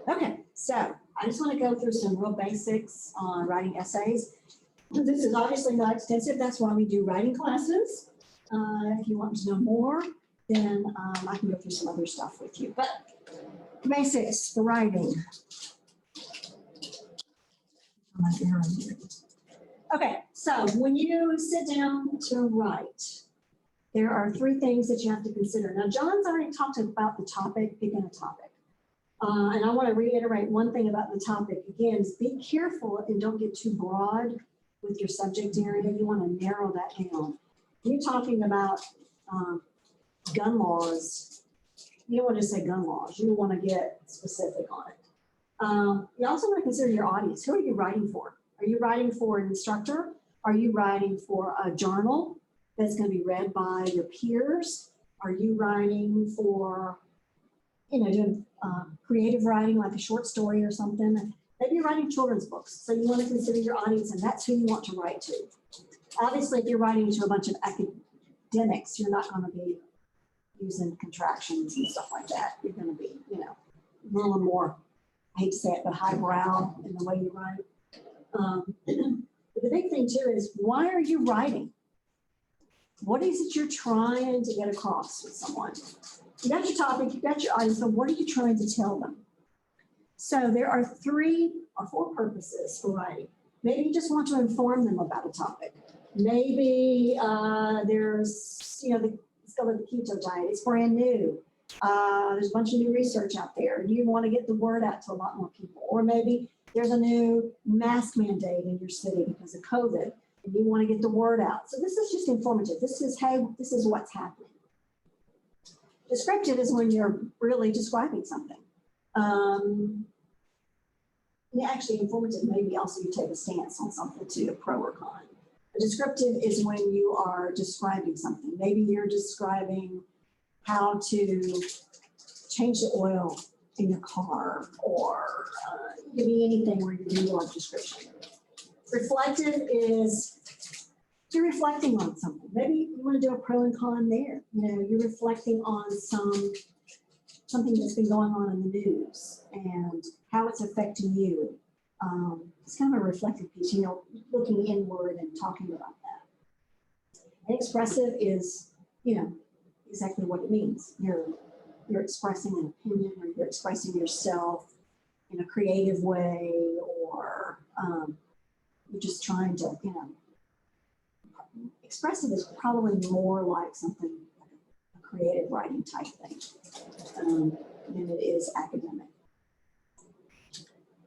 Okay, so I just want to go through some real basics on writing essays. This is obviously not extensive. That's why we do writing classes. If you want to know more, then I can go through some other stuff with you. But basics for writing. Okay, so when you sit down to write, there are three things that you have to consider. Now, John's already talked about the topic, picking a topic. And I want to reiterate one thing about the topic. Again, is be careful and don't get too broad with your subject area. You want to narrow that down. You're talking about gun laws. You don't want to just say gun laws. You want to get specific on it. You also want to consider your audience. Who are you writing for? Are you writing for an instructor? Are you writing for a journal that's going to be read by your peers? Are you writing for, doing creative writing like a short story or something? Maybe you're writing children's books, so you want to consider your audience, and that's who you want to write to. Obviously, if you're writing to a bunch of academics, you're not going to be using contractions and stuff like that. You're going to be, a little more, I hate to say it, but highbrow in the way you write. But the big thing too is, why are you writing? What is it you're trying to get across with someone? You got your topic, you got your audience, but what are you trying to tell them? So there are 3 or 4 purposes for writing. Maybe you just want to inform them about a topic. Maybe there's, let's go with the keto diet. It's brand new. There's a bunch of new research out there. You want to get the word out to a lot more people. Or maybe there's a new mask mandate in your city because of COVID, and you want to get the word out. So this is just informative. This is, hey, this is what's happening. Descriptive is when you're really describing something. Actually, informative, maybe also you take a stance on something too, pro or con. A descriptive is when you are describing something. Maybe you're describing how to change the oil in your car, or it could be anything where you're doing a description. Reflective is you're reflecting on something. Maybe you want to do a pro and con there. You're reflecting on something that's been going on in the news and how it's affecting you. It's kind of a reflective piece, looking inward and talking about that. And expressive is, exactly what it means. You're expressing an opinion, or you're expressing yourself in a creative way, or you're just trying to, expressive is probably more like something like a creative writing type thing than it is academic.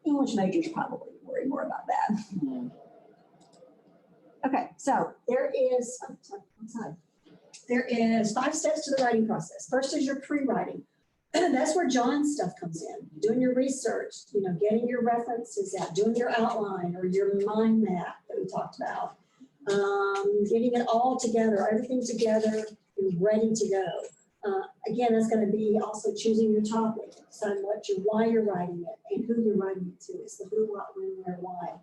English majors probably worry more about that. Mm-hmm. Okay, so there is 5 steps to the writing process. First is your pre-writing. That's where John's stuff comes in. Doing your research, getting your references out, doing your outline or your mind map that we talked about, getting it all together, everything together, and ready to go. Again, that's going to be also choosing your topic, deciding why you're writing it and who you're writing it to. It's the who, what, when, where, why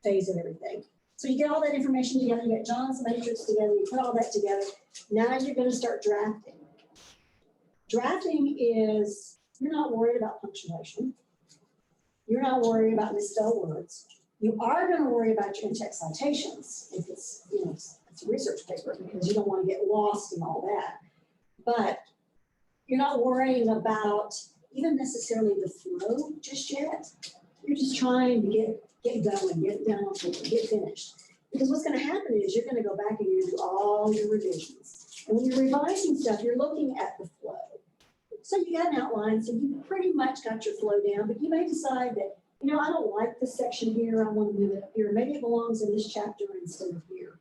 phase of everything. So you get all that information together, you get John's matrix together, you put all that together. Now you're going to start drafting. Drafting is, you're not worried about punctuation. You're not worried about misspelled words. You are going to worry about your in-text citations if it's, it's a research paper, because you don't want to get lost in all that. But you're not worrying about even necessarily the flow just yet. You're just trying to get going, get down, get finished. Because what's going to happen is you're going to go back and you're going to do all your revisions. And when you're revising stuff, you're looking at the flow. So you got an outline, so you pretty much got your flow down, but you may decide that, I don't like this section here, I want to move it up here. Maybe it belongs in this chapter instead of here.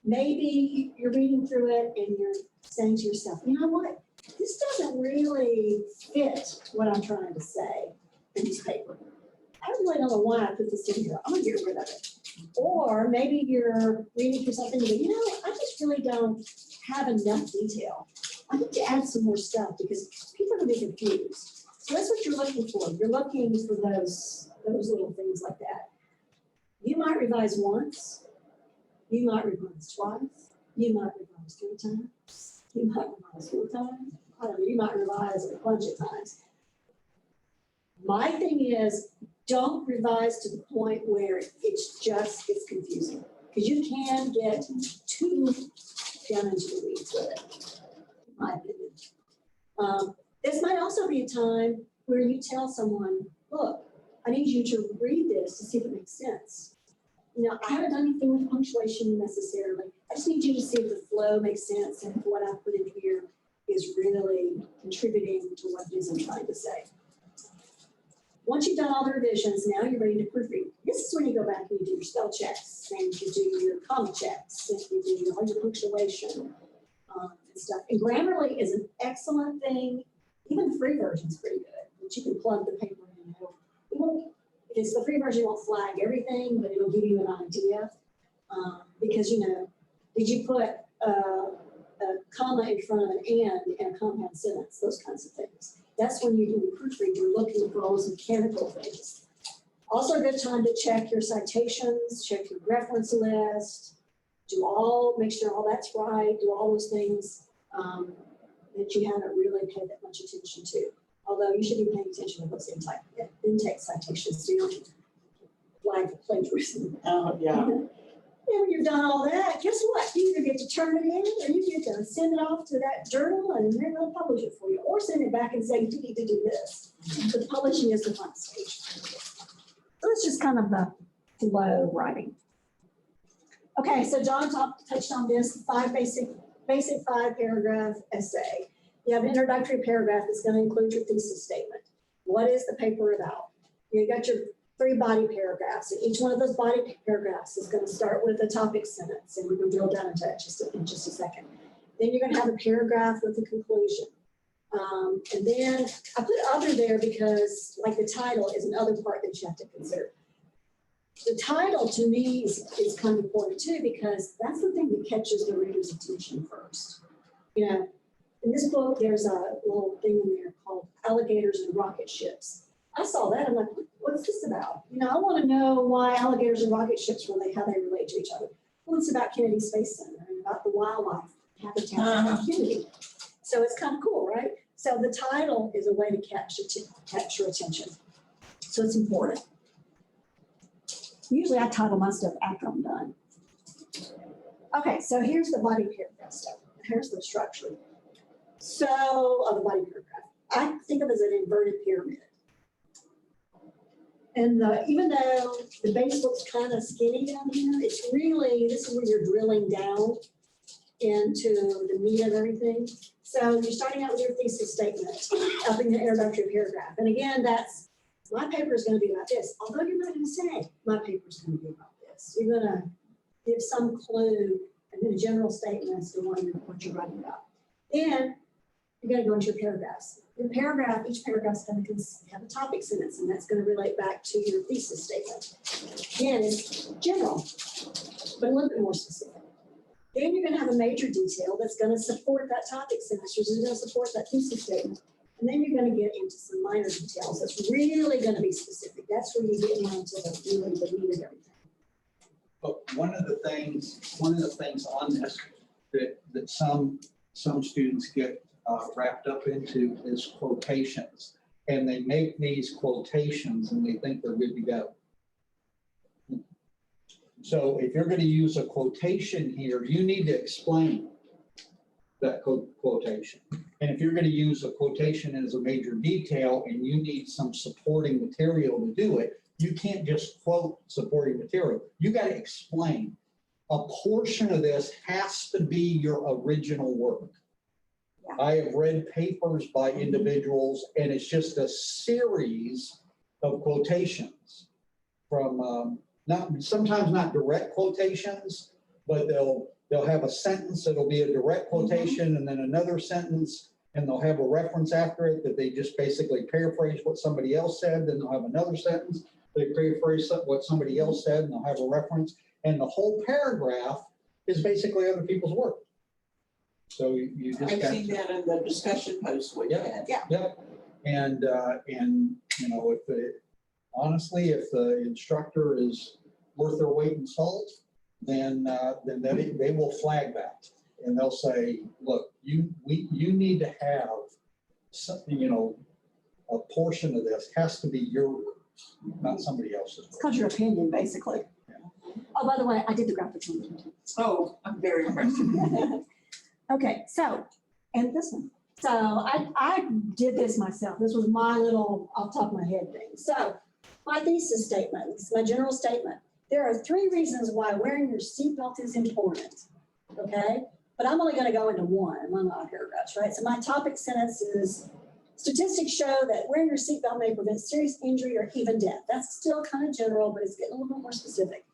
Maybe you're reading through it and you're saying to yourself, you know what? This doesn't really fit what I'm trying to say in this paper. I really don't know why I put this in here. I'm going to get rid of it. Or maybe you're reading through something and you go, I just really don't have enough detail. I need to add some more stuff because people are going to be confused. So that's what you're looking for. You're looking for those little things like that. You might revise once. You might revise twice. You might revise 3 times. You might revise 4 times. I don't know, you might revise a bunch of times. My thing is, don't revise to the point where it's confusing. Because you can get too down into the weeds with it, in my opinion. This might also be a time where you tell someone, look, I need you to read this to see if it makes sense. You know, I haven't done anything with punctuation necessarily. I just need you to see if the flow makes sense and if what I put in here is really contributing to what it is I'm trying to say. Once you've done all the revisions, now you're ready to proofread. This is when you go back and you do your spell checks and you do your comma checks and you do all your punctuation and stuff. And Grammarly is an excellent thing. Even the free version is pretty good, but you can plug the paper in. If it's the free version, it won't flag everything, but it'll give you an idea. Because, you know, did you put a comma in front of an and in a compound sentence, those kinds of things. That's when you do the proofread, you're looking for all those mechanical things. Also a good time to check your citations, check your reference list, make sure all that's right, do all those things that you haven't really paid that much attention to. Although you should be paying attention to those in-text citations, so you don't flag for plagiarism. Yeah. And when you've done all that, guess what? You either get to turn it in or you get to send it off to that journal and they're going to publish it for you. Or send it back and say, you need to do this. But publishing is the fun stage. So it's just kind of the flow writing. Okay, so John touched on this, basic 5-paragraph essay. You have an introductory paragraph that's going to include your thesis statement. What is the paper about? You got your 3 body paragraphs, and each one of those body paragraphs is going to start with a topic sentence, and we're going to drill down into that in just a second. Then you're going to have a paragraph with a conclusion. And then I put other there because, like, the title is another part that you have to consider. The title, to me, is kind of important, too, because that's the thing that catches the reader's attention first. You know, in this book, there's a little thing in there called Alligators and Rocket Ships. I saw that. I'm like, what's this about? You know, I want to know why alligators and rocket ships, how they relate to each other. Well, it's about Kennedy Space Center and about the wildlife habitat of Kennedy. So it's kind of cool, right? So the title is a way to capture attention. So it's important. Usually I title my stuff after I'm done. Okay, so here's the body paragraph stuff. Here's the structure. So, of the body paragraph. I think of it as an inverted pyramid. And even though the base looks kind of skinny down here, it's really, this is where you're drilling down into the meat of everything. So you're starting out with your thesis statement up in the introductory paragraph. And again, my paper is going to be about this. Although you're not going to say, my paper is going to be about this. You're going to give some clue and then a general statement as to what you're writing about. Then you're going to go into your paragraphs. Your paragraph, each paragraph is going to have a topic sentence, and that's going to relate back to your thesis statement. Again, it's general, but a little bit more specific. Then you're going to have a major detail that's going to support that topic sentence, which is going to support that thesis statement. And then you're going to get into some minor details that's really going to be specific. That's where you get into the meat of everything. But one of the things on this that some students get wrapped up into is quotations, and they make these quotations and they think they're good to go. So if you're going to use a quotation here, you need to explain that quotation. And if you're going to use a quotation as a major detail and you need some supporting material to do it, you can't just quote supporting material. You got to explain. A portion of this has to be your original work. Yeah. I have read papers by individuals, and it's just a series of quotations from sometimes not direct quotations, but they'll have a sentence that'll be a direct quotation, and then another sentence, and they'll have a reference after it that they just basically paraphrase what somebody else said. Then they'll have another sentence, they paraphrase what somebody else said, and they'll have a reference. And the whole paragraph is basically other people's work. So you just I've seen that in the discussion post we had. Yeah. Yep. And you know, honestly, if the instructor is worth their weight in salt, then they will flag that, and they'll say, look, you need to have some, a portion of this has to be your, not somebody else's. It's called your opinion, basically. Oh, by the way, I did the graphics on it. Oh, I'm very impressed. Okay, so, and this one. So I did this myself. This was my little off the top of my head thing. So my thesis statement, my general statement. There are 3 reasons why wearing your seatbelt is important, okay? But I'm only gonna go into one among all paragraphs, right? So my topic sentence is, statistics show that wearing your seatbelt may prevent serious injury or even death. That's still kind of general, but it's getting a little bit more specific.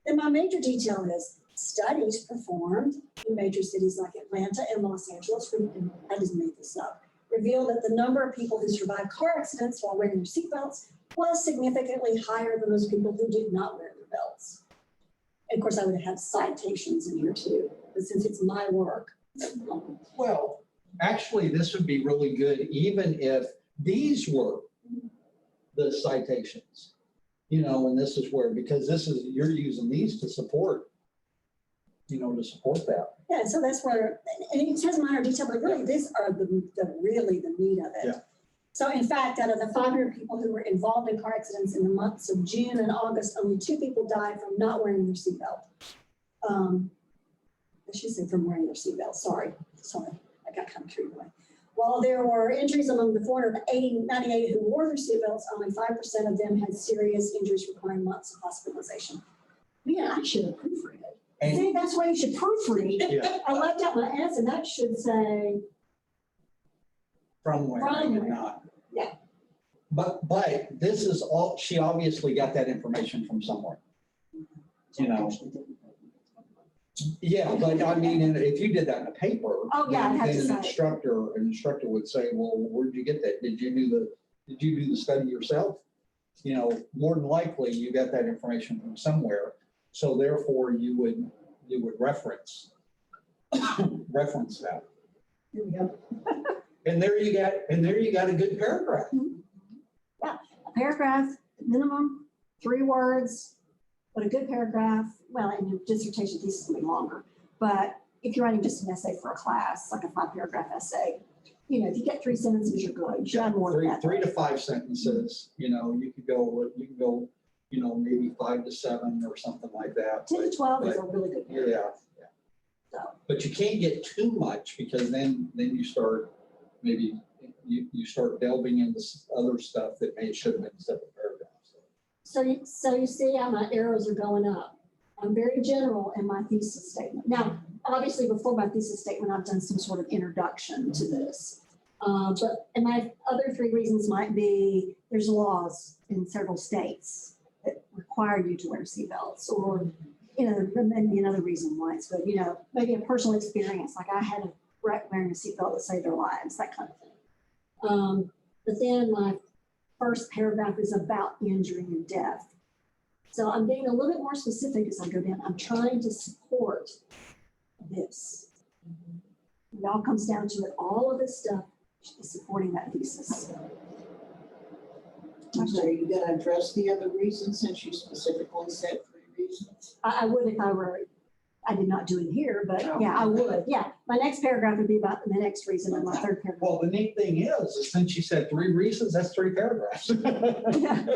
Then my major detail is studies performed in major cities like Atlanta and Los Angeles, and I just made this up, reveal that the number of people who survived car accidents while wearing their seatbelts was significantly higher than those people who did not wear their belts. And of course, I would have citations in here too, but since it's my work. Well, actually, this would be really good even if these were the citations. You know, and this is where, because this is, you're using these to support, you know, to support that. Yeah, so that's where, and it says minor detail, but really these are really the meat of it. Yeah. So in fact, out of the 500 people who were involved in car accidents in the months of June and August, only 2 people died from not wearing their seatbelt. I should say from wearing their seatbelt, sorry, I got kind of carried away. While there were injuries among the 498 who wore their seatbelts, only 5% of them had serious injuries requiring months of hospitalization. Man, I should have proofread it. And- See, that's why you should proofread. Yeah. I left out my S and that should say, From wearing and not. Yeah. But this is all, she obviously got that information from somewhere. You know. Yeah, but I mean, and if you did that in a paper. Oh, yeah, I'd have to then cite it. an instructor would say, well, where'd you get that? Did you do the study yourself? You know, more than likely you got that information from somewhere. So therefore you would reference that. here we go. And there you got a good paragraph. A paragraph, minimum, 3 words, but a good paragraph, well, and your dissertation thesis will be longer. But if you're writing just an essay for a class, like a 5-paragraph essay, you know, if you get 3 sentences, you're good. You should have more than that. 3 to 5 sentences, you know, you could go, you know, maybe 5 to 7 or something like that. 10 to 12 is a but- really good Yeah, paragraph. So, but you can't get too much because then you start, maybe you start delving into other stuff that should have been separate paragraphs. so you see how my arrows are going up. I'm very general in my thesis statement. Now, obviously, before my thesis statement, I've done some sort of introduction to this. And my other 3 reasons might be, there's laws in several states that require you to wear seatbelts, or, you know, maybe another reason why it's good, you know, maybe a personal experience, like I had a wreck wearing a seatbelt that saved their lives, that kind of thing. But then my first paragraph is about injury and death. So I'm getting a little bit more specific as I go down. I'm trying to support this. It all comes down to it. All of this stuff is supporting that thesis. So are you gonna address the other reasons since you specifically said 3 reasons? I would if I were, I did not do it here, but yeah, I would. Yeah, my next paragraph would be about the next reason and my 3rd paragraph. Well, the neat thing is since you said 3 reasons, that's 3 paragraphs. Yeah.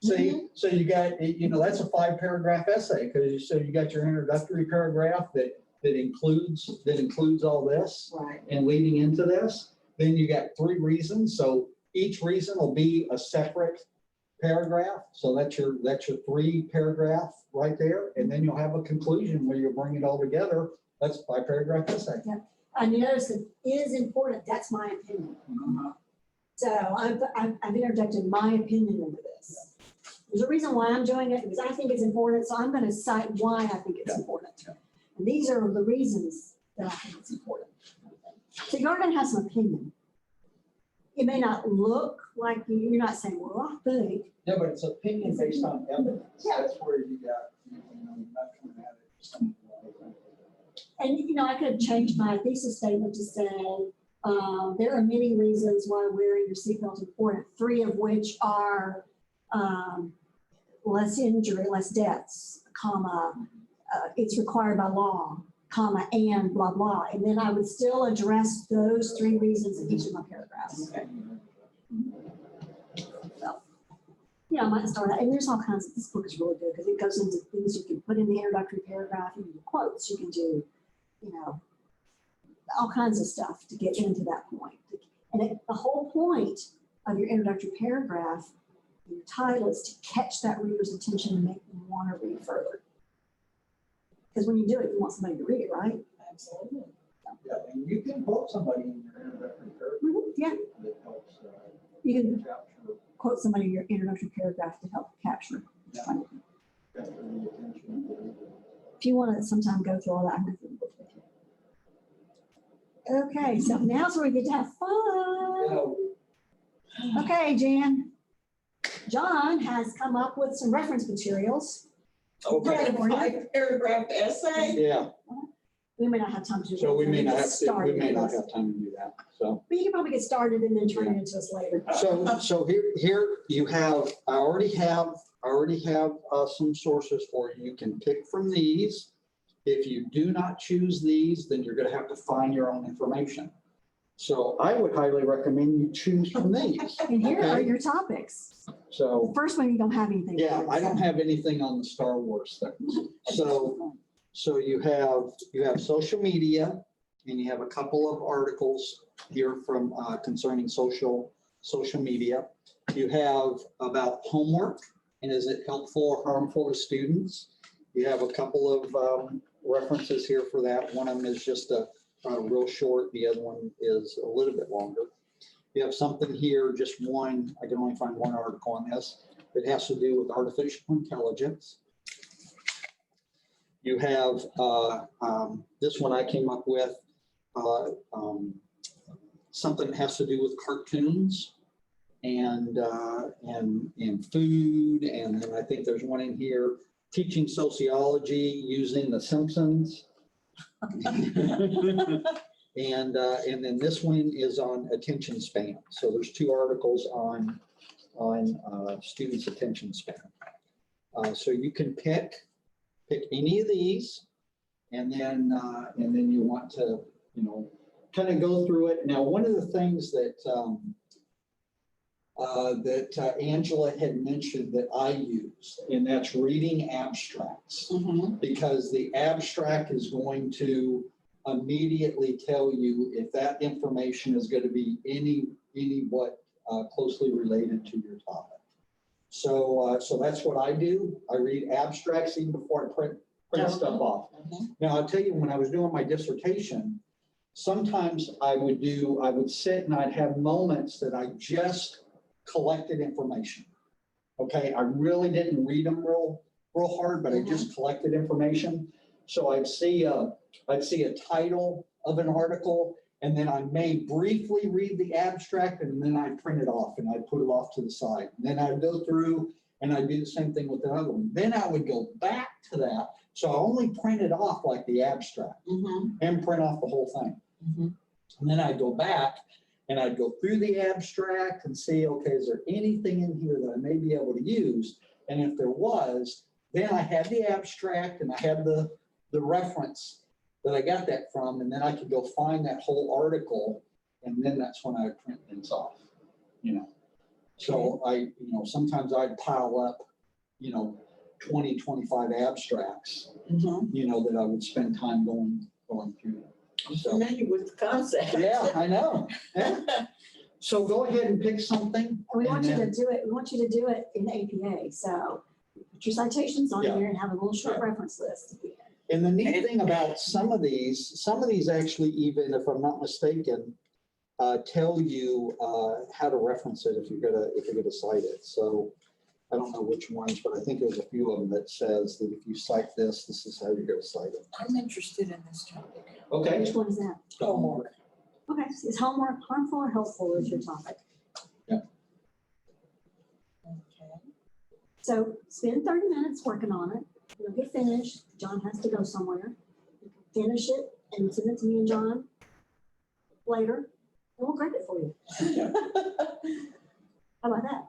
See, so you got, you know, that's a 5-paragraph essay because you got your introductory paragraph that includes all this Right. and leading into this. Then you got 3 reasons. So each reason will be a separate paragraph. So that's your 3 paragraph right there. And then you'll have a conclusion where you'll bring it all together. That's a 5-paragraph essay. I noticed it is important. That's my opinion. So I've interjected my opinion into this. There's a reason why I'm doing it because I think it's important. So I'm going to cite why I think it's Yeah. important. And these are the reasons that I think it's important. So you're going to have some opinion. It may not look like you're not saying, well, I think. Yeah, but it's opinion based on evidence. Yeah. That's where you got, you know, not coming at it just some. And, you know, I could have changed my thesis statement to say, there are many reasons why wearing your seatbelt is important, 3 of which are less injury, less deaths, comma, it's required by law, comma, and blah, blah. And then I would still address those 3 reasons in each of my paragraphs. Okay. you know, I might start out, and there's all kinds of, this book is really good because it goes into things you can put in the introductory paragraph, you can do quotes, you can do, you know, all kinds of stuff to get into that point. And the whole point of your introductory paragraph, your title is to catch that reader's attention and make them want to read further. Because when you do it, you want somebody to read it, right? Absolutely. Yeah, and you can quote somebody in your introductory paragraph. Yeah, That helps you can capture quote somebody in your introductory paragraph to help capture. the attention of the reader. If you want to sometime go through all that, I'm going to do the book with you. Okay, so now's where we get to have fun. So, Okay, Jan. John has come up with some reference materials. Okay, For you. five-paragraph essay. yeah, We may not have time to do that. so we may not Get have to, we started may with not this. have time to do that, so. But you can probably get started and then turn it into us later. So here you have, I already have some sources for you. You can pick from these. If you do not choose these, then you're gonna have to find your own information. So I would highly recommend you choose from these. And here are Okay. your topics. The So, first one, you don't have anything. yeah, on, I don't so- have anything on the Star Wars things. So you have social media, and you have a couple of articles here from concerning social media. You have about homework, and is it helpful or harmful to students? You have a couple of references here for that. One of them is just a real short, the other one is a little bit longer. You have something here, just one, I can only find one article on this. It has to do with artificial intelligence. You have this one I came up with, something that has to do with cartoons and food. And then I think there's one in here, teaching sociology using The Simpsons. And then this one is on attention span. So there's two articles on students' attention span. So you can pick any of these, and then you want to, kind of go through it. Now, one of the things that Angela had mentioned that I use, and that's reading abstracts, because the abstract is going to immediately tell you if that information is going to be any what closely related to your topic. So that's what I do. I read abstracts even before I print stuff off. Now, I'll tell you, when I was doing my dissertation, sometimes I would sit and I'd have moments that I just collected information. Okay, I really didn't read them real hard, but I just collected information. So I'd see a title of an article, and then I may briefly read the abstract, and then I'd print it off and I'd put it off to the side. And then I'd go through and I'd do the same thing with the other one. Then I would go back to that. So I only printed off like the abstract and print off the whole thing. And then I'd go back and I'd go through the abstract and see, okay, is there anything in here that I may be able to use? And if there was, then I had the abstract and I had the reference that I got that from, and then I could go find that whole article, and then that's when I would print things off, So sometimes I'd pile up, 20, 25 abstracts, that I would spend time going through. So, Familiar with the concept. yeah, I know. Yeah. So go ahead and pick something. And we want you and to then- do it, we want you to do it in APA. So put your citations on Yeah. here and have a little short Sure. reference list at the end. And the neat thing about some of these actually, even if I'm not mistaken, tell you how to reference it if you're gonna cite it. So I don't know which ones, but I think there's a few of them that says that if you cite this is how you're gonna cite it. I'm interested in this topic. Okay. Which one is that? Homework. Okay, so is homework harmful or helpful is your topic? Okay. So spend 30 minutes working on it. You'll get finished. John has to go somewhere. You can finish it and send it to me and John later, and we'll grade it for you. How about that?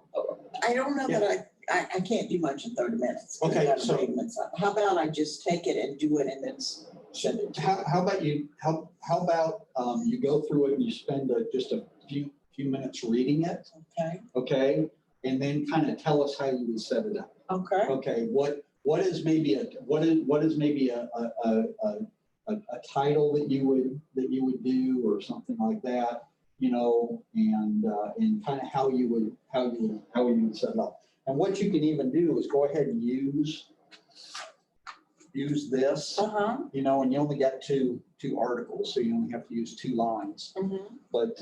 I don't know that I can't do much in 30 minutes. Okay, I've got so- abatements. How about I just take it and do it and then send it to you? How about you go through it and you spend just a few minutes reading it, Okay, okay? and then kind of tell us how you would set it up. Okay. Okay, what is maybe a title that you would do or something like that, you know, and kind of how you would set it up. And what you can even do is go ahead and use this, Uh-huh. you know, and you only got two articles, so you only have to use 2 lines. Mm-hmm. But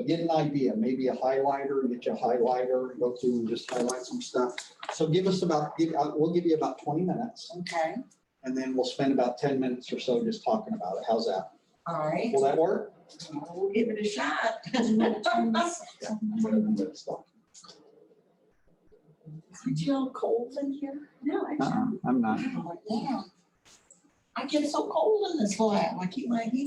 get an idea, maybe a highlighter, get you a highlighter, and go through and just highlight some stuff. So we'll give you about 20 minutes, Okay. and then we'll spend about 10 minutes or so just talking about it. How's that? All right. Will that work? We'll give it a shot. Aren't you all cold in here? No, actually. I'm not. Oh, yeah. I get so cold in this lab. I keep my heat